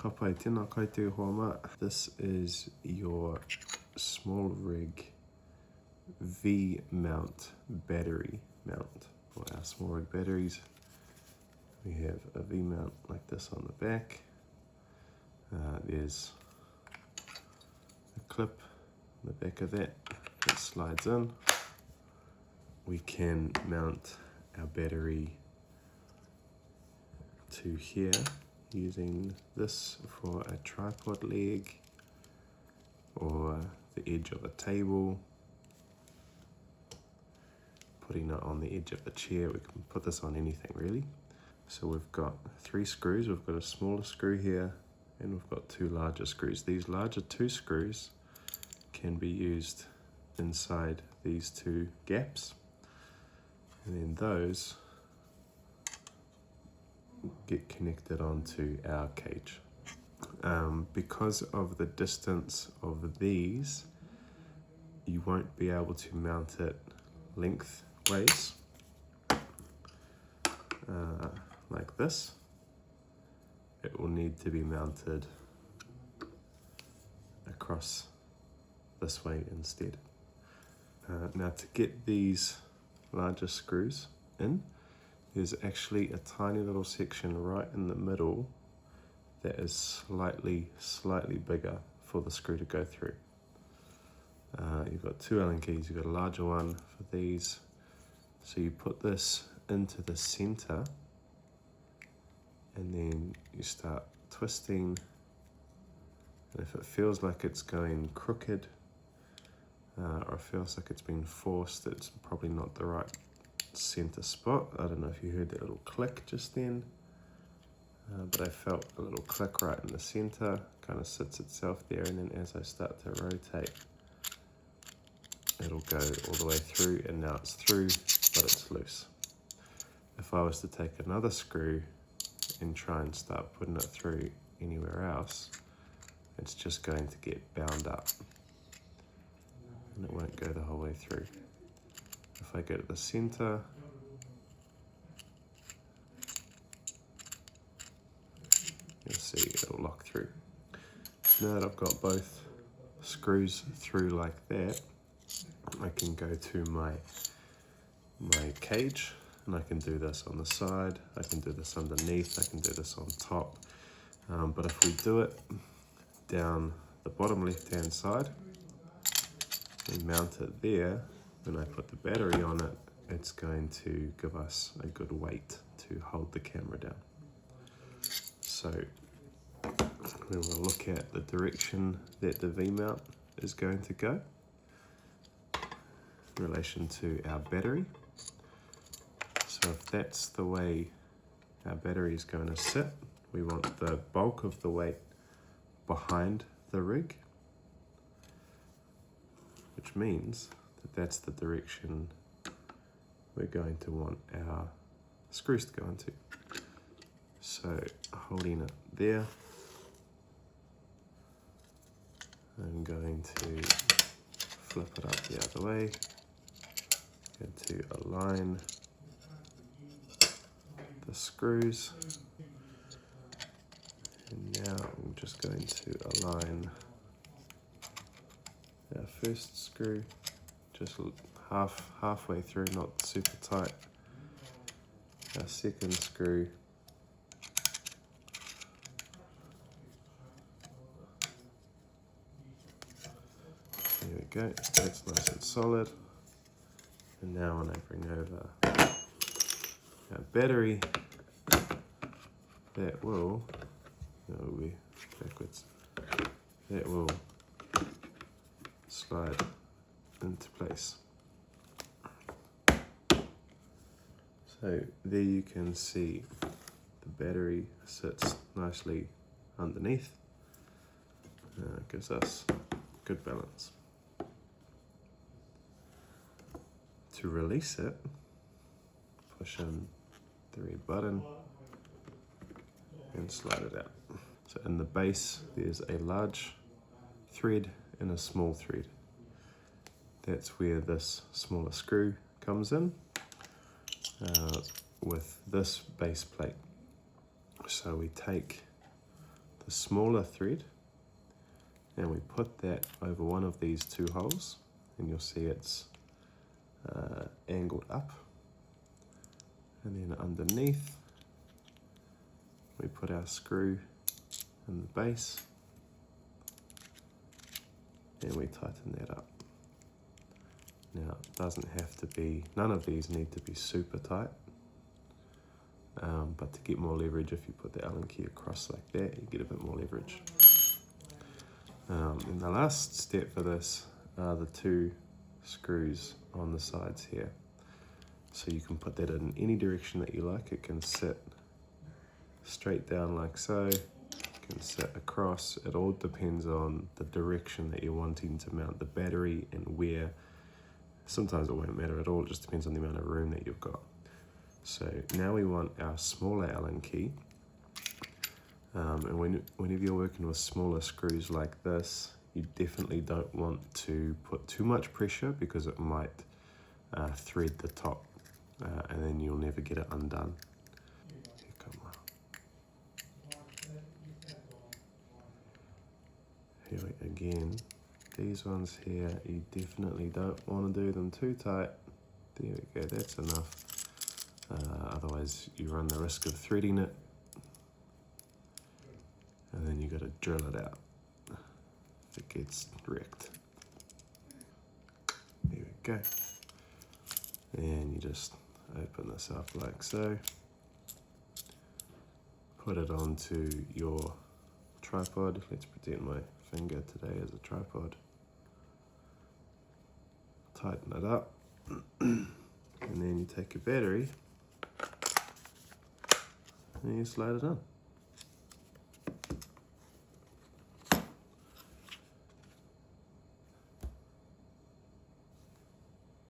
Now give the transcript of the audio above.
Ka pai tēnā koutou hoa mā. This is your SmallRig V Mount battery mount. For our SmallRig batteries, we have a V mount like this on the back. There's a clip on the back of that slides in. We can mount our battery to here using this for a tripod leg or the edge of a table, putting it on the edge of the chair. We can put this on anything really. So we've got 3 screws. We've got a smaller screw here and we've got 2 larger screws. These larger 2 screws can be used inside these 2 gaps, and then those get connected onto our cage. Because of the distance of these, you won't be able to mount it lengthways like this. It will need to be mounted across this way instead. Now to get these larger screws in, there's actually a tiny little section right in the middle that is slightly bigger for the screw to go through. You've got 2 Allen keys, you've got a larger one for these. So you put this into the center and then you start twisting, and if it feels like it's going crooked or it feels like it's been forced, it's probably not the right center spot. I don't know if you heard that little click just then, but I felt a little click right in the center, kind of sits itself there, and then as I start to rotate, it'll go all the way through, and now it's through, but it's loose. If I was to take another screw and try and start putting it through anywhere else, it's just going to get bound up and it won't go the whole way through. If I go to the center, you'll see it'll lock through. Now that I've got both screws through like that, I can go to my cage, and I can do this on the side, I can do this underneath, I can do this on top. But if we do it down the bottom left hand side and mount it there, when I put the battery on it, it's going to give us a good weight to hold the camera down. So we will look at the direction that the V mount is going to go in relation to our battery. So if that's the way our battery is going to sit, we want the bulk of the weight behind the rig, which means that that's the direction we're going to want our screws to go into. So holding it there, I'm going to flip it up the other way, and to align the screws. And now I'm just going to align our first screw, just halfway through, not super tight. Our second screw, there we go, that's nice and solid. And now when I bring over our battery, that will, that will slide into place. So there you can see the battery sits nicely underneath. It gives us good balance. To release it, push in the red button and slide it out. So in the base there's a large thread and a small thread. That's where this smaller screw comes in with this base plate. So we take the smaller thread and we put that over one of these two holes, and you'll see it's angled up. And then underneath we put our screw in the base and we tighten that up. Now it doesn't have to be, none of these need to be super tight, but to get more leverage, if you put the Allen key across like that, you get a bit more leverage. And the last step for this are the two screws on the sides here. So you can put that in any direction that you like. It can sit straight down like so, it can sit across. It all depends on the direction that you're wanting to mount the battery and where. Sometimes it won't matter at all, it just depends on the amount of room that you've got. So now we want our smaller Allen key. And whenever you're working with smaller screws like this, you definitely don't want to put too much pressure because it might thread the top and then you'll never get it undone. Here again, these ones here, you definitely don't want to do them too tight. There we go, that's enough. Otherwise you run the risk of threading it, and then you got to drill it out if it gets wrecked. There we go. And you just open this up like so. Put it onto your tripod. Let's pretend my finger today as a tripod. Tighten it up. And then you take your battery and you slide it on.